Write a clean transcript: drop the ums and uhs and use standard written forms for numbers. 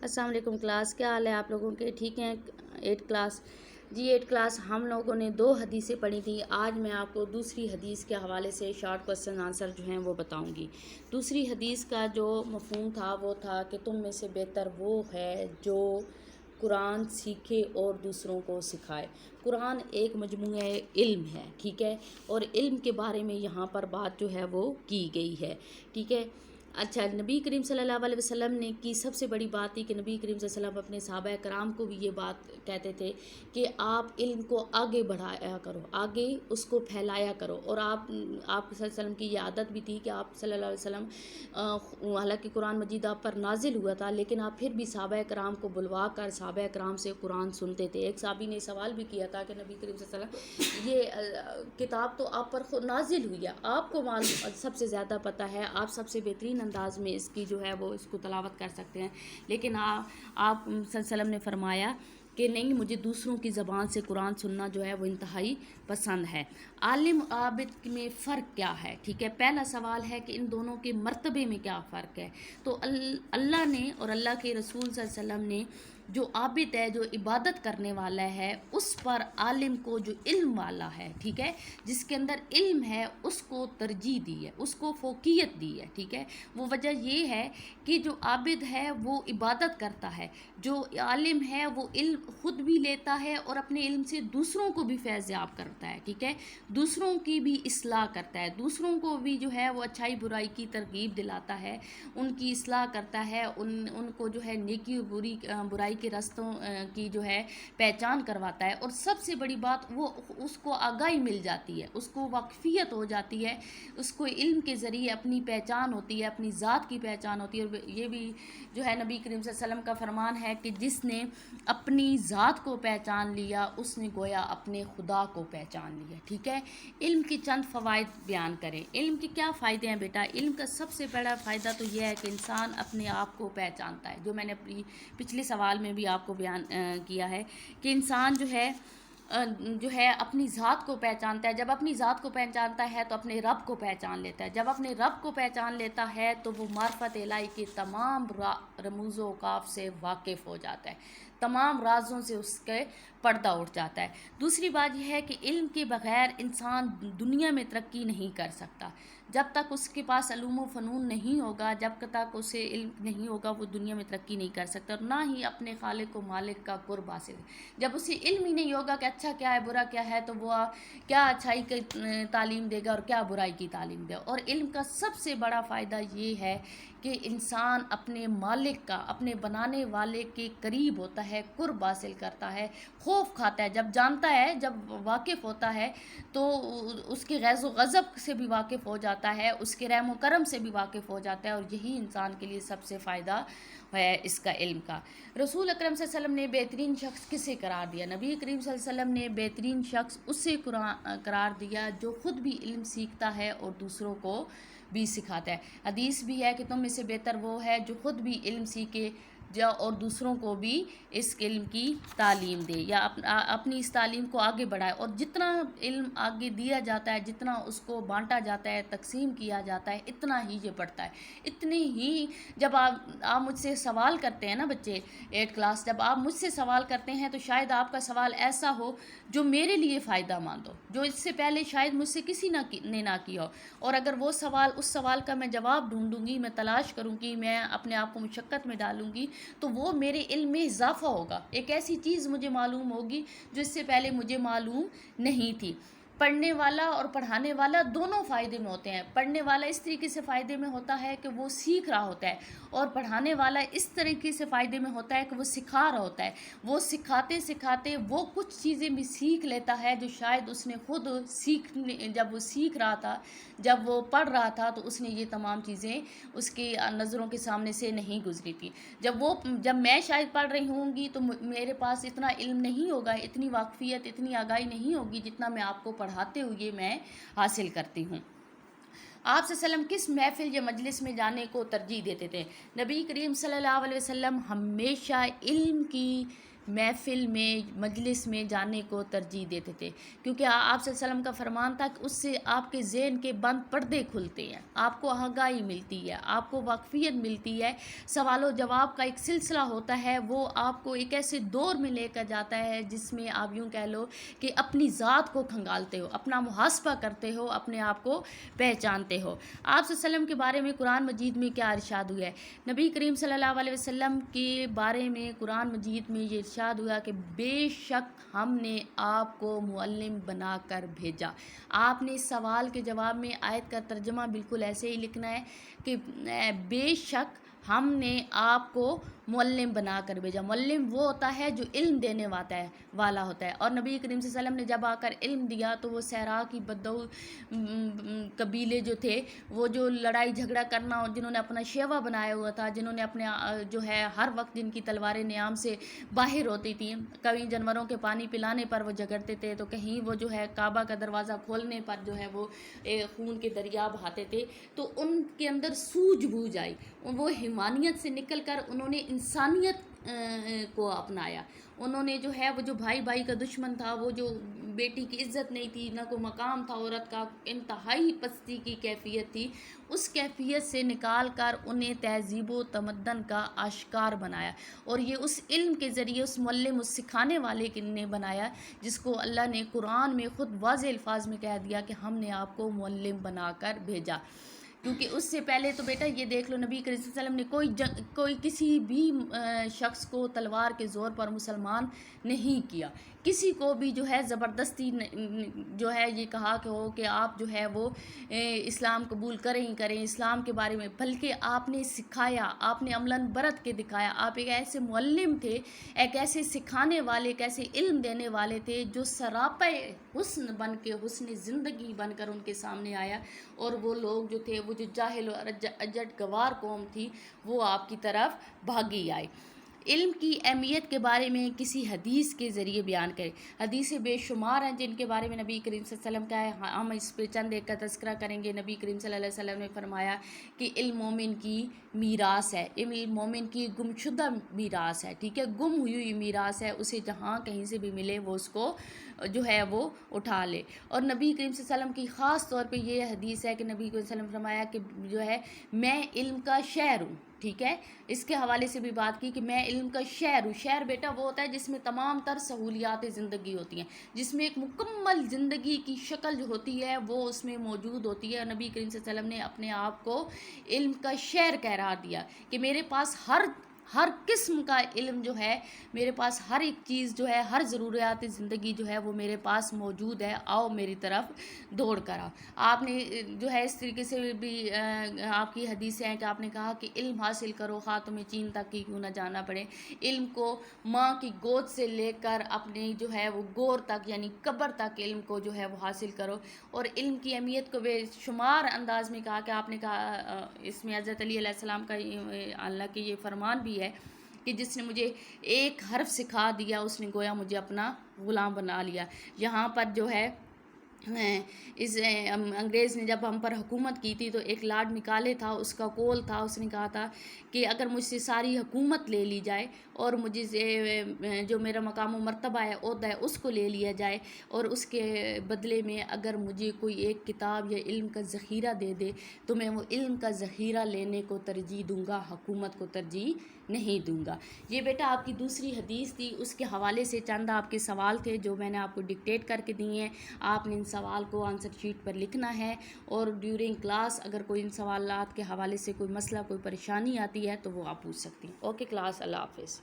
السلام علیکم کلاس، کیا حال ہے آپ لوگوں کے؟ ٹھیک ہیں؟ 8 کلاس جی 8 کلاس ہم لوگوں نے 2 حدیثیں پڑھی تھیں۔ آج میں آپ کو دوسری حدیث کے حوالے سے شارٹ کوسچن آنسر جو ہیں وہ بتاؤں گی۔ دوسری حدیث کا جو مفہوم تھا وہ تھا کہ تم میں سے بہتر وہ ہے جو قرآن سیکھے اور دوسروں کو سکھائے۔ قرآن ایک مجموعہ علم ہے، ٹھیک ہے، اور علم کے بارے میں یہاں پر بات جو ہے وہ کی گئی ہے، ٹھیک ہے۔ اچھا، نبی کریم صلی اللہ علیہ وسلم نے کی سب سے بڑی بات تھی کہ نبی کریم صلی اللہ علیہ وسلم اپنے صحابہ کرام کو بھی یہ بات کہتے تھے کہ آپ علم کو آگے بڑھایا کرو، آگے اس کو پھیلایا کرو، اور آپ صلی اللہ علیہ وسلم کی یہ عادت بھی تھی کہ آپ صلی اللہ علیہ وسلم حالانکہ قرآن مجید آپ پر نازل ہوا تھا لیکن آپ پھر بھی صحابہ کرام کو بلوا کر صحابہ کرام سے قرآن سنتے تھے۔ ایک صحابی نے سوال بھی کیا تھا کہ نبی کریم صلی اللہ علیہ وسلم یہ کتاب تو آپ پر خود نازل ہوئی ہے، آپ کو سب سے زیادہ پتہ ہے، آپ سب سے بہترین انداز میں اس کی جو ہے وہ اس کو تلاوت کر سکتے ہیں، لیکن آپ صلی اللہ علیہ وسلم نے فرمایا کہ نہیں، مجھے دوسروں کی زبان سے قرآن سننا جو ہے وہ انتہائی پسند ہے۔ عالم عابد میں فرق کیا ہے؟ ٹھیک ہے، پہلا سوال ہے کہ ان دونوں کے مرتبے میں کیا فرق ہے؟ تو اللہ نے اور اللہ کے رسول صلی اللہ علیہ وسلم نے جو عابد ہے، جو عبادت کرنے والا ہے، اس پر عالم کو جو علم والا ہے، ٹھیک ہے، جس کے اندر علم ہے، اس کو ترجیح دی ہے، اس کو فوقیت دی ہے، ٹھیک ہے۔ وہ وجہ یہ ہے کہ جو عابد ہے وہ عبادت کرتا ہے، جو عالم ہے وہ علم خود بھی لیتا ہے اور اپنے علم سے دوسروں کو بھی فیض یاب کرتا ہے، ٹھیک ہے، دوسروں کی بھی اصلاح کرتا ہے، دوسروں کو بھی جو ہے وہ اچھائی برائی کی ترغیب دلاتا ہے، ان کی اصلاح کرتا ہے، ان کو جو ہے نیکی و برائی کے رستوں کی جو ہے پہچان کرواتا ہے، اور سب سے بڑی بات وہ اس کو آگاہی مل جاتی ہے، اس کو واقفیت ہو جاتی ہے، اس کو علم کے ذریعے اپنی پہچان ہوتی ہے، اپنی ذات کی پہچان ہوتی ہے۔ اور یہ بھی جو ہے نبی کریم صلی اللہ علیہ وسلم کا فرمان ہے کہ جس نے اپنی ذات کو پہچان لیا اس نے گویا اپنے خدا کو پہچان لیا، ٹھیک ہے۔ علم کی چند فوائد بیان کریں۔ علم کے کیا فائدے ہیں بیٹا؟ علم کا سب سے بڑا فائدہ تو یہ ہے کہ انسان اپنے آپ کو پہچانتا ہے، جو میں نے پچھلے سوال میں بھی آپ کو بیان کیا ہے کہ انسان جو ہے اپنی ذات کو پہچانتا ہے۔ جب اپنی ذات کو پہچانتا ہے تو اپنے رب کو پہچان لیتا ہے، جب اپنے رب کو پہچان لیتا ہے تو وہ معرفت الہی کے تمام رموز و اوقاف سے واقف ہو جاتا ہے، تمام رازوں سے اس کے پردہ اٹھ جاتا ہے۔ دوسری بات یہ ہے کہ علم کے بغیر انسان دنیا میں ترقی نہیں کر سکتا۔ جب تک اس کے پاس علوم و فنون نہیں ہوگا، جب تک اسے علم نہیں ہوگا، وہ دنیا میں ترقی نہیں کر سکتا، اور نہ ہی اپنے خالق و مالک کا قرب حاصل۔ جب اسے علم ہی نہیں ہوگا کہ اچھا کیا ہے برا کیا ہے، تو وہ کیا اچھائی کی تعلیم دے گا اور کیا برائی کی تعلیم دے گا۔ اور علم کا سب سے بڑا فائدہ یہ ہے کہ انسان اپنے مالک کا، اپنے بنانے والے کے قریب ہوتا ہے، قرب حاصل کرتا ہے، خوف کھاتا ہے، جب جانتا ہے، جب واقف ہوتا ہے تو اس کے غیظ و غضب سے بھی واقف ہو جاتا ہے، اس کے رحم و کرم سے بھی واقف ہو جاتا ہے، اور یہی انسان کے لیے سب سے فائدہ ہے اس کا علم کا۔ رسول اکرم صلی اللہ علیہ وسلم نے بہترین شخص کسے قرار دیا؟ نبی کریم صلی اللہ علیہ وسلم نے بہترین شخص اسے قرار دیا جو خود بھی علم سیکھتا ہے اور دوسروں کو بھی سکھاتا ہے۔ حدیث بھی ہے کہ تم میں سے بہتر وہ ہے جو خود بھی علم سیکھے اور دوسروں کو بھی اس علم کی تعلیم دے، یا اپنی اس تعلیم کو آگے بڑھائے۔ اور جتنا علم آگے دیا جاتا ہے، جتنا اس کو بانٹا جاتا ہے، تقسیم کیا جاتا ہے، اتنا ہی یہ بڑھتا ہے، اتنے ہی۔ جب آپ مجھ سے سوال کرتے ہیں نا بچے 8 کلاس، جب آپ مجھ سے سوال کرتے ہیں تو شاید آپ کا سوال ایسا ہو جو میرے لیے فائدہ مند ہو، جو اس سے پہلے شاید مجھ سے کسی نے نہ کیا ہو، اور اگر وہ سوال، اس سوال کا میں جواب ڈھونڈوں گی، میں تلاش کروں گی، میں اپنے آپ کو مشقت میں ڈالوں گی، تو وہ میرے علم میں اضافہ ہوگا، ایک ایسی چیز مجھے معلوم ہوگی جو اس سے پہلے مجھے معلوم نہیں تھی۔ پڑھنے والا اور پڑھانے والا دونوں فائدے میں ہوتے ہیں۔ پڑھنے والا اس طریقے سے فائدے میں ہوتا ہے کہ وہ سیکھ رہا ہوتا ہے، اور پڑھانے والا اس طریقے سے فائدے میں ہوتا ہے کہ وہ سکھا رہا ہوتا ہے۔ وہ سکھاتے سکھاتے وہ کچھ چیزیں بھی سیکھ لیتا ہے جو شاید اس نے خود جب وہ سیکھ رہا تھا، جب وہ پڑھ رہا تھا، تو اس نے یہ تمام چیزیں اس کی نظروں کے سامنے سے نہیں گزری تھی۔ جب میں شاید پڑھ رہی ہوں گی تو میرے پاس اتنا علم نہیں ہوگا، اتنی واقفیت، اتنی آگاہی نہیں ہوگی جتنا میں آپ کو پڑھاتے ہوئے میں حاصل کرتی ہوں۔ آپ صلی اللہ علیہ وسلم کس محفل یا مجلس میں جانے کو ترجیح دیتے تھے؟ نبی کریم صلی اللہ علیہ وسلم ہمیشہ علم کی محفل میں مجلس میں جانے کو ترجیح دیتے تھے، کیونکہ آپ صلی اللہ علیہ وسلم کا فرمان تھا کہ اس سے آپ کے ذہن کے بند پردے کھلتے ہیں، آپ کو آگاہی ملتی ہے، آپ کو واقفیت ملتی ہے، سوال و جواب کا ایک سلسلہ ہوتا ہے، وہ آپ کو ایک ایسے دور میں لے کر جاتا ہے جس میں آپ یوں کہہ لو کہ اپنی ذات کو کھنگالتے ہو، اپنا محاسبہ کرتے ہو، اپنے آپ کو پہچانتے ہو۔ آپ صلی اللہ علیہ وسلم کے بارے میں قرآن مجید میں کیا ارشاد ہوا ہے؟ نبی کریم صلی اللہ علیہ وسلم کے بارے میں قرآن مجید میں یہ ارشاد ہوا کہ بے شک ہم نے آپ کو معلم بنا کر بھیجا۔ آپ نے سوال کے جواب میں آیت کا ترجمہ بالکل ایسے ہی لکھنا ہے کہ بے شک ہم نے آپ کو معلم بنا کر بھیجا۔ معلم وہ ہوتا ہے جو علم دینے والا ہوتا ہے، اور نبی کریم صلی اللہ علیہ وسلم نے جب آ کر علم دیا تو وہ صحرا کی بدو قبیلے جو تھے، وہ جو لڑائی جھگڑا کرنا، جنہوں نے اپنا شیوا بنایا ہوا تھا، جنہوں نے اپنے جو ہے ہر وقت جن کی تلواریں نیام سے باہر ہوتی تھیں، کبھی جانوروں کے پانی پلانے پر وہ جھگڑتے تھے، تو کہیں وہ جو ہے کعبہ کا دروازہ کھولنے پر جو ہے وہ خون کے دریا بہاتے تھے، تو ان کے اندر سوجھ بوجھ آئی، وہ حیوانیت سے نکل کر انہوں نے انسانیت کو اپنایا۔ انہوں نے جو ہے وہ جو بھائی بھائی کا دشمن تھا، وہ جو بیٹی کی عزت نہیں تھی، نہ کوئی مقام تھا عورت کا، انتہائی پستی کی کیفیت تھی، اس کیفیت سے نکال کر انہیں تہذیب و تمدن کا آشکار بنایا، اور یہ اس علم کے ذریعے اس معلم، اس سکھانے والے نے بنایا، جس کو اللہ نے قرآن میں خود واضح الفاظ میں کہہ دیا کہ ہم نے آپ کو معلم بنا کر بھیجا۔ کیونکہ اس سے پہلے تو بیٹا یہ دیکھ لو، نبی کریم صلی اللہ علیہ وسلم نے کوئی کسی بھی شخص کو تلوار کے زور پر مسلمان نہیں کیا، کسی کو بھی جو ہے زبردستی جو ہے یہ کہا کہ ہو کہ آپ جو ہے وہ اسلام قبول کریں ہی کریں اسلام کے بارے میں، بلکہ آپ نے سکھایا، آپ نے عملاً برت کے دکھایا، آپ ایک ایسے معلم تھے، ایک ایسے سکھانے والے، ایک ایسے علم دینے والے تھے جو سراپا حسن بن کے، حسن زندگی بن کر ان کے سامنے آیا، اور وہ لوگ جو تھے، وہ جو جاہل و اجٹ گوار قوم تھی، وہ آپ کی طرف بھاگی آئے۔ علم کی اہمیت کے بارے میں کسی حدیث کے ذریعے بیان کریں۔ حدیثیں بے شمار ہیں جن کے بارے میں نبی کریم صلی اللہ علیہ وسلم کا ہے، ہم اس پہ چند ایک کا تذکرہ کریں گے۔ نبی کریم صلی اللہ علیہ وسلم نے فرمایا کہ علم مومن کی میراث ہے، علم مومن کی گمشدہ میراث ہے، ٹھیک ہے، گم ہوئی میراث ہے، اسے جہاں کہیں سے بھی ملے وہ اس کو جو ہے وہ اٹھا لے۔ اور نبی کریم صلی اللہ علیہ وسلم کی خاص طور پہ یہ حدیث ہے کہ نبی کریم صلی اللہ علیہ وسلم نے فرمایا کہ جو ہے میں علم کا شہر ہوں، ٹھیک ہے، اس کے حوالے سے بھی بات کی کہ میں علم کا شہر ہوں۔ شہر بیٹا وہ ہوتا ہے جس میں تمام تر سہولیات زندگی ہوتی ہیں، جس میں ایک مکمل زندگی کی شکل جو ہوتی ہے وہ اس میں موجود ہوتی ہے۔ نبی کریم صلی اللہ علیہ وسلم نے اپنے آپ کو علم کا شہر قرار دیا کہ میرے پاس ہر قسم کا علم جو ہے، میرے پاس ہر ایک چیز جو ہے، ہر ضروریات زندگی جو ہے وہ میرے پاس موجود ہے، آؤ میری طرف دوڑ کر آؤ۔ آپ نے جو ہے اس طریقے سے بھی آپ کی حدیثیں ہیں کہ آپ نے کہا کہ علم حاصل کرو، خواہ تمہیں چین تک کی کیوں نہ جانا پڑے۔ علم کو ماں کی گود سے لے کر اپنے جو ہے وہ گور تک یعنی قبر تک علم کو جو ہے وہ حاصل کرو، اور علم کی اہمیت کو بے شمار انداز میں کہا کہ آپ نے کہا اس میں حضرت علی علیہ السلام کا اللہ کے یہ فرمان بھی ہے کہ جس نے مجھے ایک حرف سکھا دیا اس نے گویا مجھے اپنا غلام بنا لیا۔ یہاں پر جو ہے اس انگریز نے جب ہم پر حکومت کی تھی تو ایک لارڈ مکالے تھا، اس کا قول تھا، اس نے کہا تھا کہ اگر مجھ سے ساری حکومت لے لی جائے اور مجھے جو میرا مقام و مرتبہ ہے، عہدہ ہے، اس کو لے لیا جائے، اور اس کے بدلے میں اگر مجھے کوئی ایک کتاب یا علم کا ذخیرہ دے دے تو میں وہ علم کا ذخیرہ لینے کو ترجیح دوں گا، حکومت کو ترجیح نہیں دوں گا۔ یہ بیٹا آپ کی دوسری حدیث تھی، اس کے حوالے سے چند آپ کے سوال تھے جو میں نے آپ کو ڈکٹیٹ کر کے دیے ہیں۔ آپ نے ان سوال کو آنسر شیٹ پر لکھنا ہے، اور ڈیورنگ کلاس اگر کوئی ان سوالات کے حوالے سے کوئی مسئلہ، کوئی پریشانی آتی ہے تو وہ آپ پوچھ سکتی ہیں۔ اوکے کلاس، اللہ حافظ۔